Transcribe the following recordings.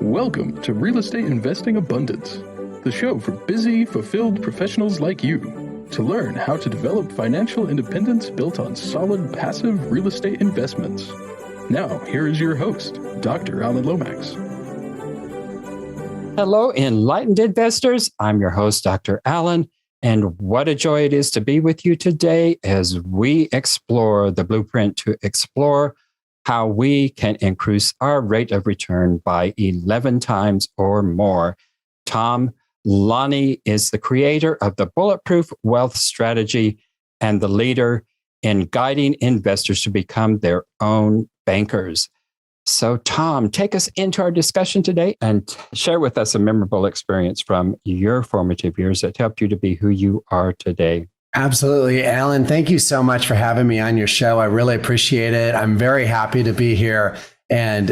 Welcome to Real Estate Investing Abundance, the show for busy, fulfilled professionals like you to learn how to develop financial independence built on solid, passive real estate investments. Now, here is your host, Dr. Alan Lomax. Hello, enlightened investors. I'm your host, Dr. Alan, and what a joy it is to be with you today as we explore the blueprint to explore how we can increase our rate of return by 11 times or more. Tom Laune is the creator of the Bulletproof Wealth strategy and the leader in guiding investors to become their own bankers. So, Tom, take us into our discussion today and share with us a memorable experience from your formative years that helped you to be who you are today. Absolutely. Alan, thank you so much for having me on your show. I really appreciate it. I'm very happy to be here and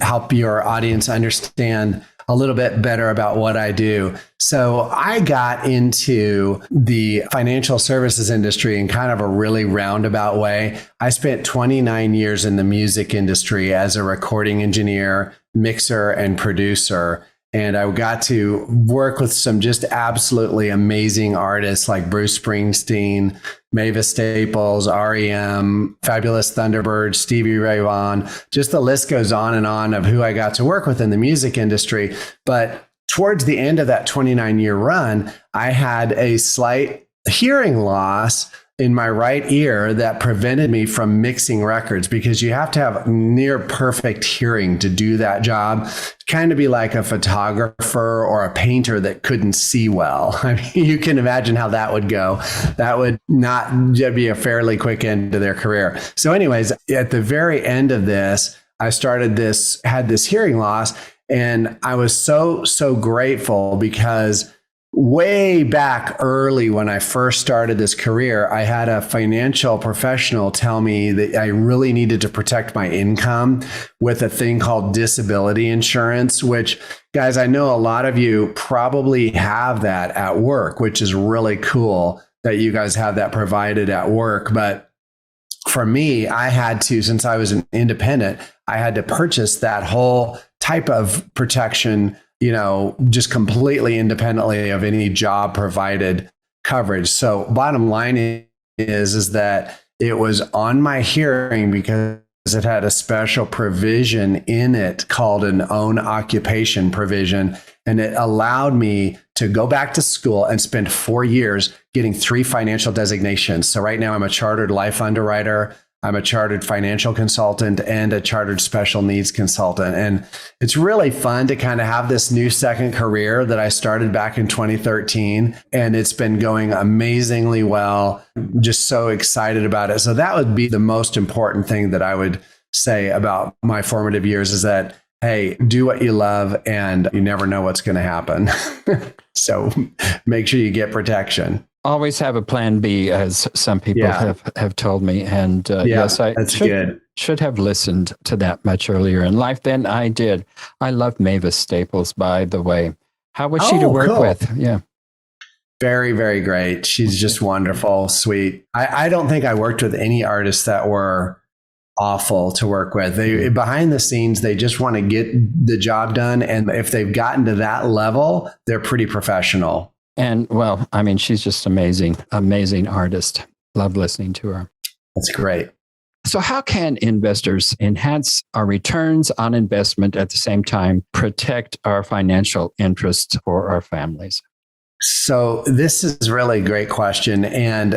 help your audience understand a little bit better about what I do. So I got into the financial services industry in kind of a really roundabout way. I spent 29 years in the music industry as a recording engineer, mixer, and producer. And I got to work with some just absolutely amazing artists like Bruce Springsteen, Mavis Staples, REM, Fabulous Thunderbirds, Stevie Ray Vaughan. Just the list goes on and on of who I got to work with in the music industry. But towards the end of that 29-year run, I had a slight hearing loss in my right ear that prevented me from mixing records, because you have to have near perfect hearing to do that job. Kind of be like a photographer or a painter that couldn't see well. I mean, you can imagine how that would go. That would not be a fairly quick end to their career. So anyways, at the very end of this, I had this hearing loss, and I was so grateful because way back early when I first started this career, I had a financial professional tell me that I really needed to protect my income with a thing called disability insurance, which, guys, I know a lot of you probably have that at work, which is really cool that you guys have that provided at work. But for me, I had to, since I was an independent, I had to purchase that whole type of protection, just completely independently of any job provided coverage. So bottom line is that it was on my hearing because it had a special provision in it called an own occupation provision. And it allowed me to go back to school and spend 4 years getting 3 financial designations. So right now I'm a chartered life underwriter, I'm a chartered financial consultant, and a chartered special needs consultant. And it's really fun to kind of have this new second career that I started back in 2013. And it's been going amazingly well. I'm just so excited about it. So that would be the most important thing that I would say about my formative years is that, hey, do what you love and you never know what's going to happen. So make sure you get protection. Always have a plan B, as some people have told me. And yes, I should have listened to that much earlier in life than I did. I love Mavis Staples, by the way. How was she to work with? Yeah. Very, very great. She's just wonderful, sweet. I don't think I worked with any artists that were awful to work with. Behind the scenes, they just want to get the job done. And if they've gotten to that level, they're pretty professional. And well, I mean, she's just amazing artist. Love listening to her. That's great. So how can investors enhance our returns on investment at the same time protect our financial interests for our families? So this is really a great question. And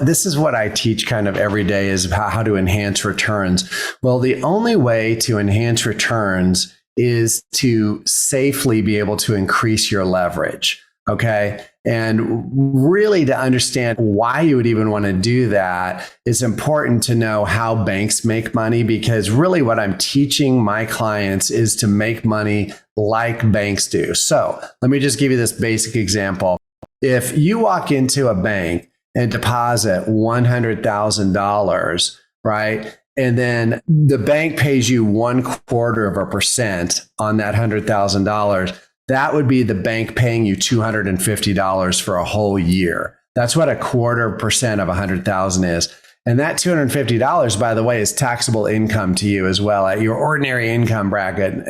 this is what I teach kind of every day is how to enhance returns. Well, the only way to enhance returns is to safely be able to increase your leverage. Okay. And really to understand why you would even want to do that, it's important to know how banks make money, because really what I'm teaching my clients is to make money like banks do. So let me just give you this basic example. If you walk into a bank and deposit $100,000, right? And then the bank pays you 0.25% on that $100,000. That would be the bank paying you $250 for a whole year. That's what 0.25% of 100,000 is. And that $250, by the way, is taxable income to you as well at your ordinary income bracket,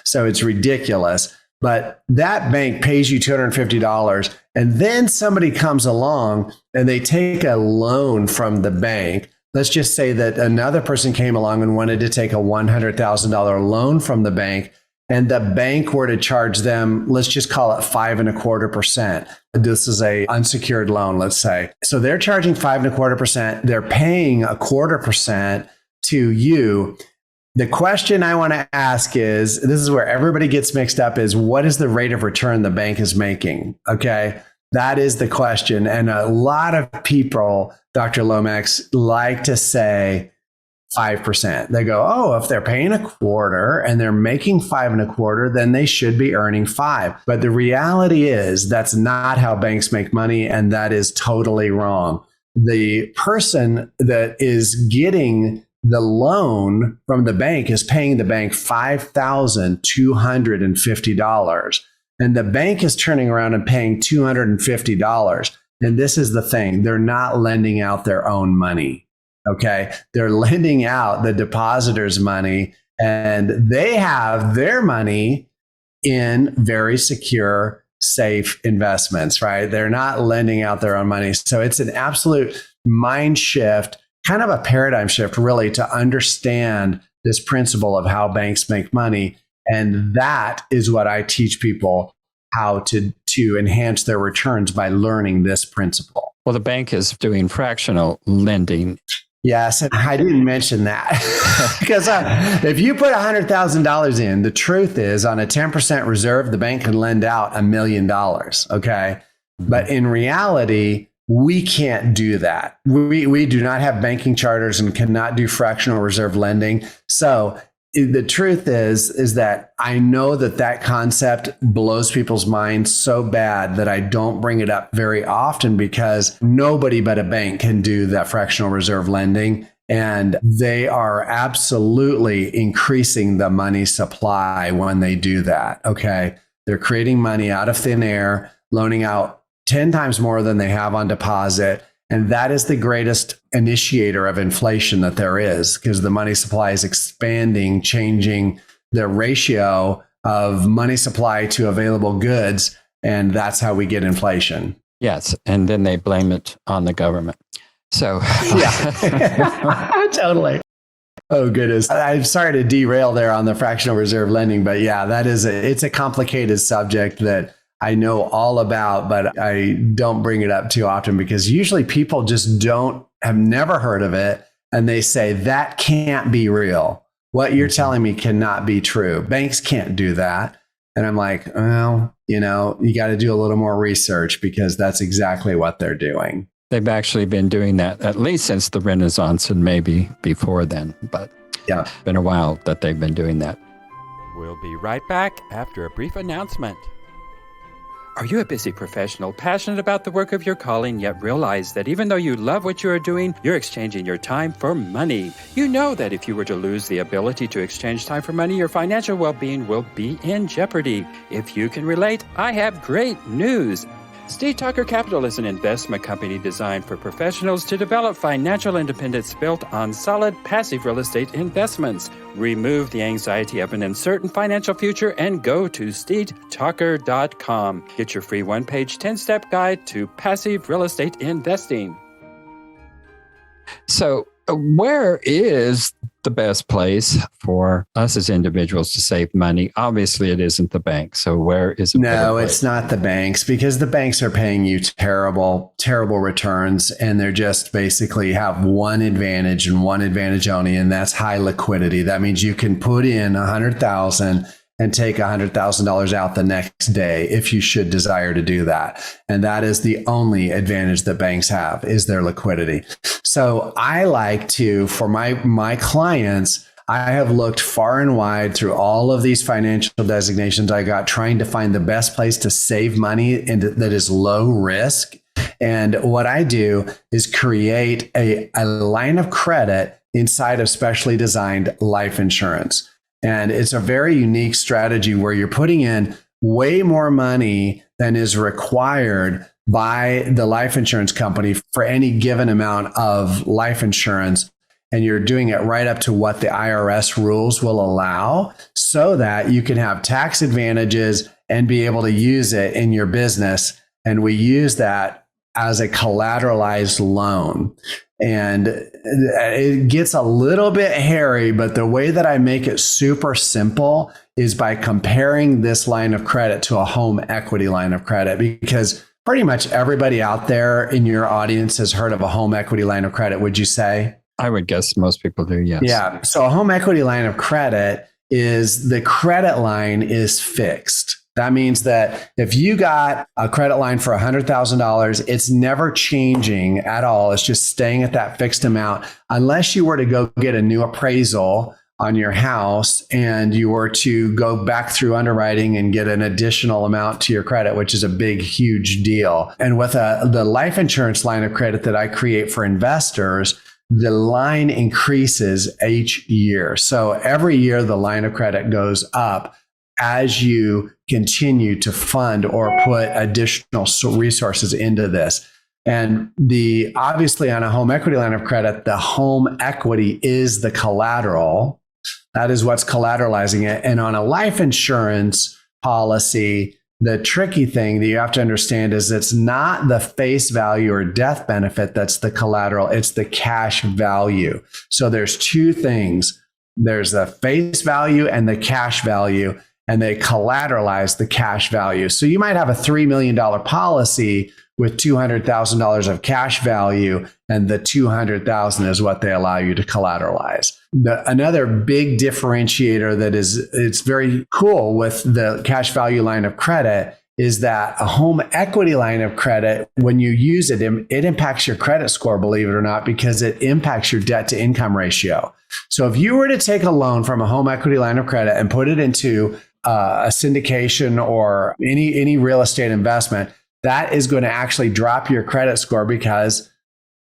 so it's ridiculous. But that bank pays you $250, and then somebody comes along and they take a loan from the bank. Let's just say that another person came along and wanted to take a $100,000 loan from the bank, and the bank were to charge them, let's just call it 5.25%. This is a unsecured loan, let's say. So they're charging 5.25%. They're paying 0.25% to you. The question I want to ask is, this is where everybody gets mixed up, is what is the rate of return the bank is making? Okay. That is the question. And a lot of people, Dr. Lomax, like to say 5%. They go, oh, if they're paying 0.25 and they're making 5.25, then they should be earning 5. But the reality is that's not how banks make money. And that is totally wrong. The person that is getting the loan from the bank is paying the bank $5,250. And the bank is turning around and paying $250. And this is the thing. They're not lending out their own money. Okay. They're lending out the depositor's money, and they have their money in very secure, safe investments, right? They're not lending out their own money. So it's an absolute mind shift, kind of a paradigm shift, really, to understand this principle of how banks make money. And that is what I teach people how to enhance their returns, by learning this principle. Well, the bank is doing fractional lending. Yes, and I didn't mention that because if you put $100,000 in, the truth is on a 10% reserve, the bank can lend out $1 million. Okay. But in reality, we can't do that. We do not have banking charters and cannot do fractional reserve lending. So the truth is that I know that concept blows people's minds so bad that I don't bring it up very often, because nobody but a bank can do that fractional reserve lending. And they are absolutely increasing the money supply when they do that. Okay. They're creating money out of thin air, loaning out 10 times more than they have on deposit. And that is the greatest initiator of inflation that there is, because the money supply is expanding, changing the ratio of money supply to available goods. And that's how we get inflation. Yes. And then they blame it on the government. So, yeah, totally. Oh, goodness. I'm sorry to derail there on the fractional reserve lending, but yeah, it's a complicated subject that I know all about, but I don't bring it up too often, because usually people just have never heard of it. And they say, that can't be real. What you're telling me cannot be true. Banks can't do that. And I'm like, well, you got to do a little more research, because that's exactly what they're doing. They've actually been doing that at least since the Renaissance, and maybe before then. But yeah, it's been a while that they've been doing that. We'll be right back after a brief announcement. Are you a busy professional, passionate about the work of your calling, yet realize that even though you love what you are doing, you're exchanging your time for money? You know that if you were to lose the ability to exchange time for money, your financial well-being will be in jeopardy. If you can relate, I have great news. Steed Tucker Capital is an investment company designed for professionals to develop financial independence built on solid passive real estate investments. Remove the anxiety of an uncertain financial future and go to steedtucker.com. Get your free one-page 10-step guide to passive real estate investing. So, where is the best place for us as individuals to save money? Obviously, it isn't the bank. So where is it? No, it's not the banks, because the banks are paying you terrible, terrible returns. And they're just basically have one advantage and one advantage only, and that's high liquidity. That means you can put in $100,000 and take $100,000 out the next day if you should desire to do that. And that is the only advantage that banks have, is their liquidity. So I like to, for my clients, I have looked far and wide through all of these financial designations I got, trying to find the best place to save money and that is low risk. And what I do is create a line of credit inside of specially designed life insurance. And it's a very unique strategy where you're putting in way more money than is required by the life insurance company for any given amount of life insurance. And you're doing it right up to what the IRS rules will allow so that you can have tax advantages and be able to use it in your business. And we use that as a collateralized loan. And it gets a little bit hairy, but the way that I make it super simple is by comparing this line of credit to a home equity line of credit, because pretty much everybody out there in your audience has heard of a home equity line of credit, would you say? I would guess most people do, yes. Yeah. So a home equity line of credit is the credit line is fixed. That means that if you got a credit line for $100,000, it's never changing at all. It's just staying at that fixed amount unless you were to go get a new appraisal on your house and you were to go back through underwriting and get an additional amount to your credit, which is a big, huge deal. And with the life insurance line of credit that I create for investors, the line increases each year. So every year, the line of credit goes up as you continue to fund or put additional resources into this. And obviously on a home equity line of credit, the home equity is the collateral. That is what's collateralizing it. And on a life insurance policy, the tricky thing that you have to understand is it's not the face value or death benefit that's the collateral, it's the cash value. So there's two things. There's the face value and the cash value, and they collateralize the cash value. So you might have a $3 million policy with $200,000 of cash value, and the $200,000 is what they allow you to collateralize. Another big differentiator that it's very cool with the cash value line of credit is that a home equity line of credit, when you use it, it impacts your credit score, believe it or not, because it impacts your debt to income ratio. So if you were to take a loan from a home equity line of credit and put it into a syndication or any real estate investment, that is going to actually drop your credit score because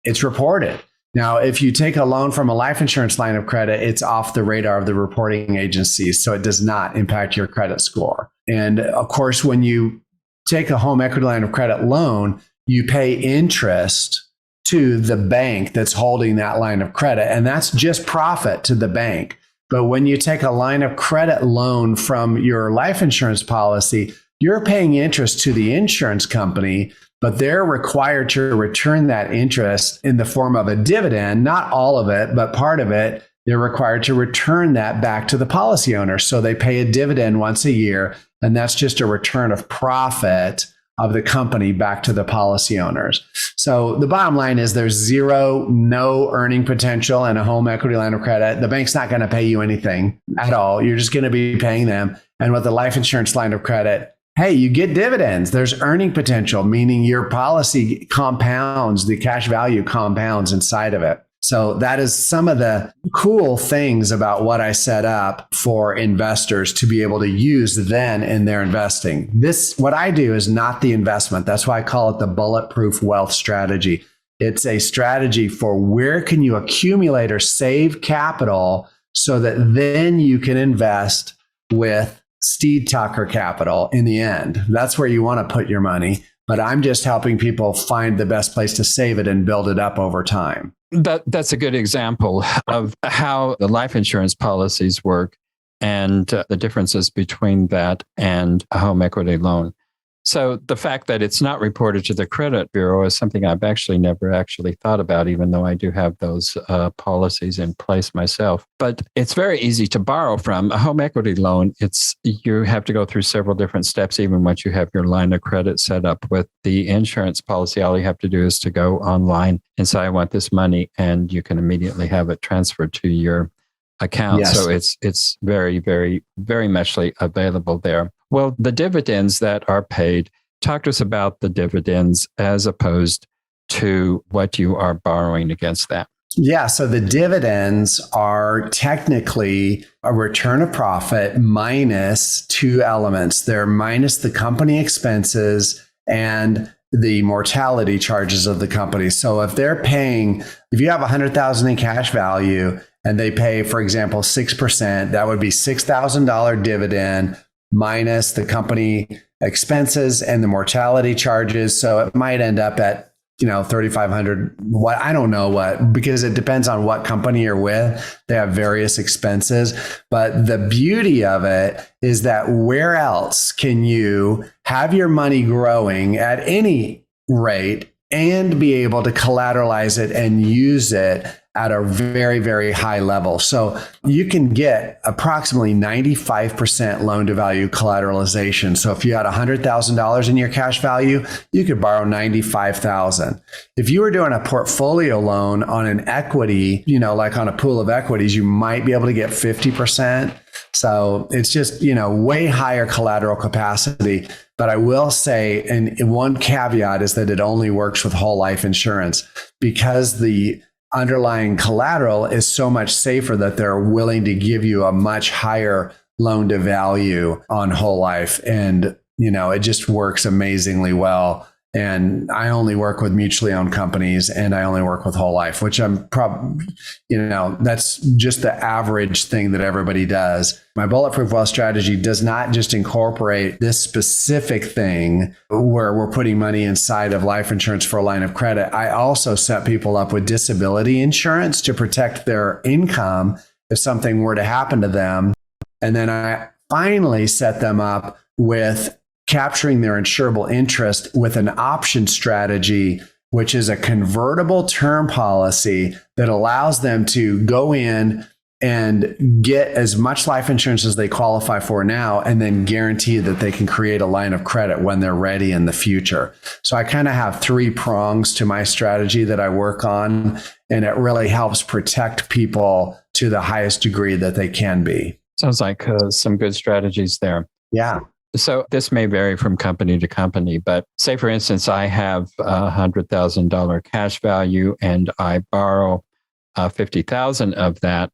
it's reported. Now, if you take a loan from a life insurance line of credit, it's off the radar of the reporting agencies, so it does not impact your credit score. And of course, when you take a home equity line of credit loan, you pay interest to the bank that's holding that line of credit, and that's just profit to the bank. But when you take a line of credit loan from your life insurance policy, you're paying interest to the insurance company, but they're required to return that interest in the form of a dividend, not all of it, but part of it. They're required to return that back to the policy owner. So they pay a dividend once a year, and that's just a return of profit of the company back to the policy owners. So the bottom line is there's no earning potential in a home equity line of credit. The bank's not going to pay you anything at all. You're just going to be paying them. And with the life insurance line of credit, hey, you get dividends. There's earning potential, meaning your policy compounds, the cash value compounds inside of it. So that is some of the cool things about what I set up for investors to be able to use then in their investing. What I do is not the investment. That's why I call it the Bulletproof Wealth strategy. It's a strategy for where can you accumulate or save capital so that then you can invest with Steed Tucker capital in the end. That's where you want to put your money. But I'm just helping people find the best place to save it and build it up over time. That's a good example of how the life insurance policies work and the differences between that and a home equity loan. So the fact that it's not reported to the credit bureau is something I've actually never thought about, even though I do have those policies in place myself. But it's very easy to borrow from. A home equity loan, you have to go through several different steps, even once you have your line of credit set up. With the insurance policy, all you have to do is to go online and say, I want this money, and you can immediately have it transferred to your account. Yes. So it's very, very, very much available there. Well, the dividends that are paid, talk to us about the dividends as opposed to what you are borrowing against that. Yeah, so the dividends are technically a return of profit minus two elements. They're minus the company expenses and the mortality charges of the company. So if you have $100,000 in cash value and they pay, for example, 6%, that would be $6,000 dividend minus the company expenses and the mortality charges. So it might end up at, $3,500, what, I don't know what, because it depends on what company you're with. They have various expenses, but the beauty of it is that where else can you have your money growing at any rate and be able to collateralize it and use it at a very, very high level. So you can get approximately 95% loan to value collateralization. So if you had $100,000 in your cash value, you could borrow $95,000. If you were doing a portfolio loan on an equity, like on a pool of equities, you might be able to get 50%. So it's just, way higher collateral capacity. But I will say, and one caveat is that it only works with whole life insurance because the underlying collateral is so much safer that they're willing to give you a much higher loan to value on whole life. And, it just works amazingly well. And I only work with mutually owned companies and I only work with whole life, which I'm probably, that's just the average thing that everybody does. My Bulletproof Wealth strategy does not just incorporate this specific thing where we're putting money inside of life insurance for a line of credit. I also set people up with disability insurance to protect their income if something were to happen to them. And then I finally set them up with capturing their insurable interest with an option strategy, which is a convertible term policy that allows them to go in and get as much life insurance as they qualify for now, and then guarantee that they can create a line of credit when they're ready in the future. So I kind of have 3 prongs to my strategy that I work on, and it really helps protect people to the highest degree that they can be. Sounds like some good strategies there. Yeah. So this may vary from company to company, but say, for instance, I have $100,000 cash value and I borrow $50,000 of that.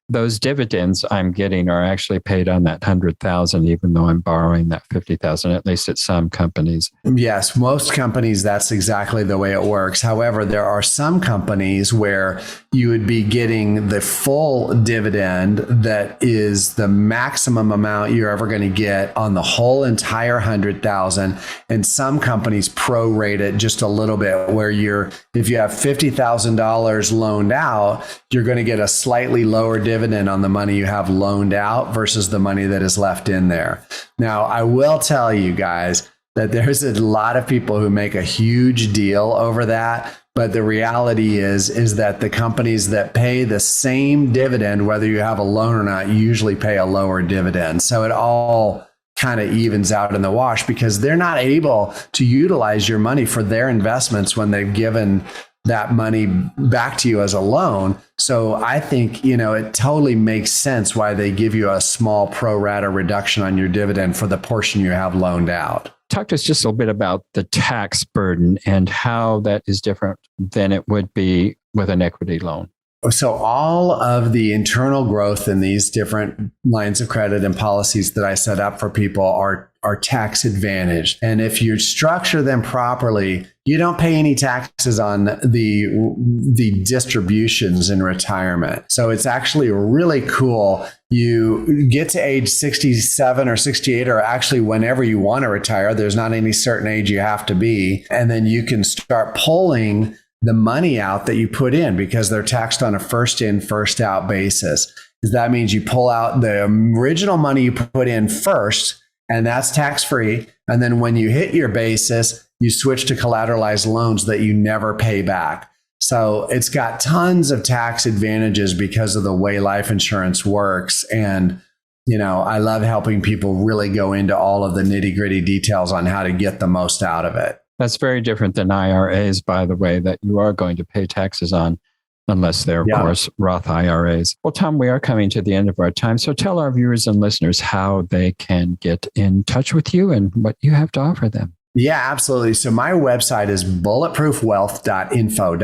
Those dividends I'm getting are actually paid on that $100,000, even though I'm borrowing that $50,000, at least at some companies. Yes, most companies, that's exactly the way it works. However, there are some companies where you would be getting the full dividend that is the maximum amount you're ever going to get on the whole entire $100,000. And some companies prorate it just a little bit, where if you have $50,000 loaned out, you're going to get a slightly lower dividend on the money you have loaned out versus the money that is left in there. Now, I will tell you guys that there's a lot of people who make a huge deal over that. But the reality is that the companies that pay the same dividend, whether you have a loan or not, usually pay a lower dividend. So it all kind of evens out in the wash because they're not able to utilize your money for their investments when they've given that money back to you as a loan. So I think, it totally makes sense why they give you a small pro rata reduction on your dividend for the portion you have loaned out. Talk to us just a little bit about the tax burden and how that is different than it would be with an equity loan. So all of the internal growth in these different lines of credit and policies that I set up for people are tax advantaged. And if you structure them properly, you don't pay any taxes on the distributions in retirement. So it's actually really cool. You get to age 67 or 68, or actually whenever you want to retire, there's not any certain age you have to be. And then you can start pulling the money out that you put in because they're taxed on a first in, first out basis. That means you pull out the original money you put in first, and that's tax free. And then when you hit your basis, you switch to collateralized loans that you never pay back. So it's got tons of tax advantages because of the way life insurance works. And, I love helping people really go into all of the nitty gritty details on how to get the most out of it. That's very different than IRAs, by the way, that you are going to pay taxes on, unless they're, of course, Roth IRAs. Well, Tom, we are coming to the end of our time. So tell our viewers and listeners how they can get in touch with you and what you have to offer them. Yeah, absolutely. So my website is bulletproofwealth.info,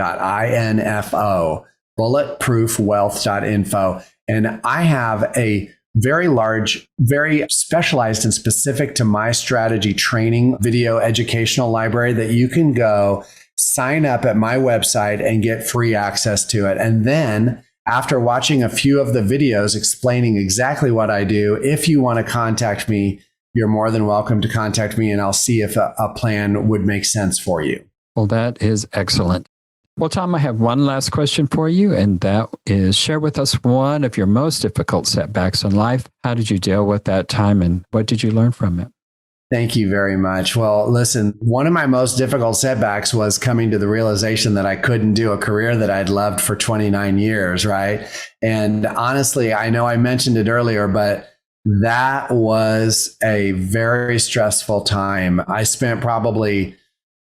bulletproofwealth.info. And I have a very large, very specialized and specific to my strategy training video educational library that you can go sign up at my website and get free access to it. And then after watching a few of the videos explaining exactly what I do, if you want to contact me you're more than welcome to contact me, and I'll see if a plan would make sense for you. Well, that is excellent. Well, Tom, I have one last question for you, and that is share with us one of your most difficult setbacks in life. How did you deal with that time, and what did you learn from it? Thank you very much. Well, listen, one of my most difficult setbacks was coming to the realization that I couldn't do a career that I'd loved for 29 years, right? And honestly, I know I mentioned it earlier, but that was a very stressful time. I spent probably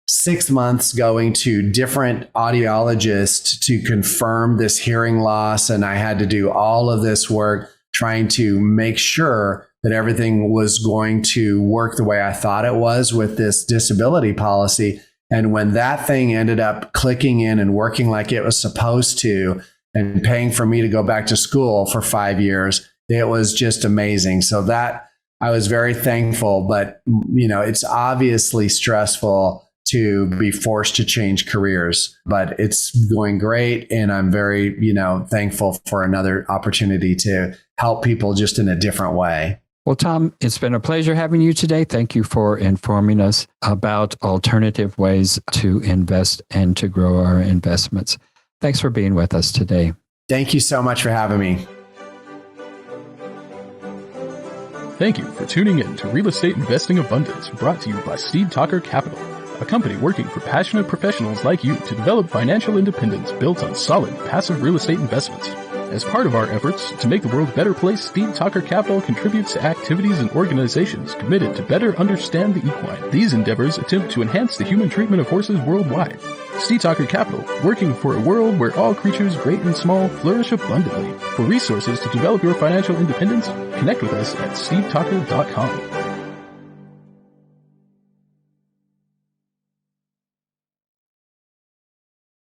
6 months going to different audiologists to confirm this hearing loss. And I had to do all of this work trying to make sure that everything was going to work the way I thought it was with this disability policy. And when that thing ended up clicking in and working like it was supposed to, and paying for me to go back to school for 5 years, it was just amazing. So that I was very thankful, but it's obviously stressful to be forced to change careers, but it's going great. And I'm very, thankful for another opportunity to help people just in a different way. Well, Tom, it's been a pleasure having you today. Thank you for informing us about alternative ways to invest and to grow our investments. Thanks for being with us today. Thank you so much for having me. Thank you for tuning in to Real Estate Investing Abundance, brought to you by Steve Talker Capital, a company working for passionate professionals like you to develop financial independence built on solid, passive real estate investments. As part of our efforts to make the world a better place, Steve Talker Capital contributes to activities and organizations committed to better understand the equine. These endeavors attempt to enhance the human treatment of horses worldwide. Steve Talker Capital, working for a world where all creatures, great and small, flourish abundantly. For resources to develop your financial independence, connect with us at stevetalker.com.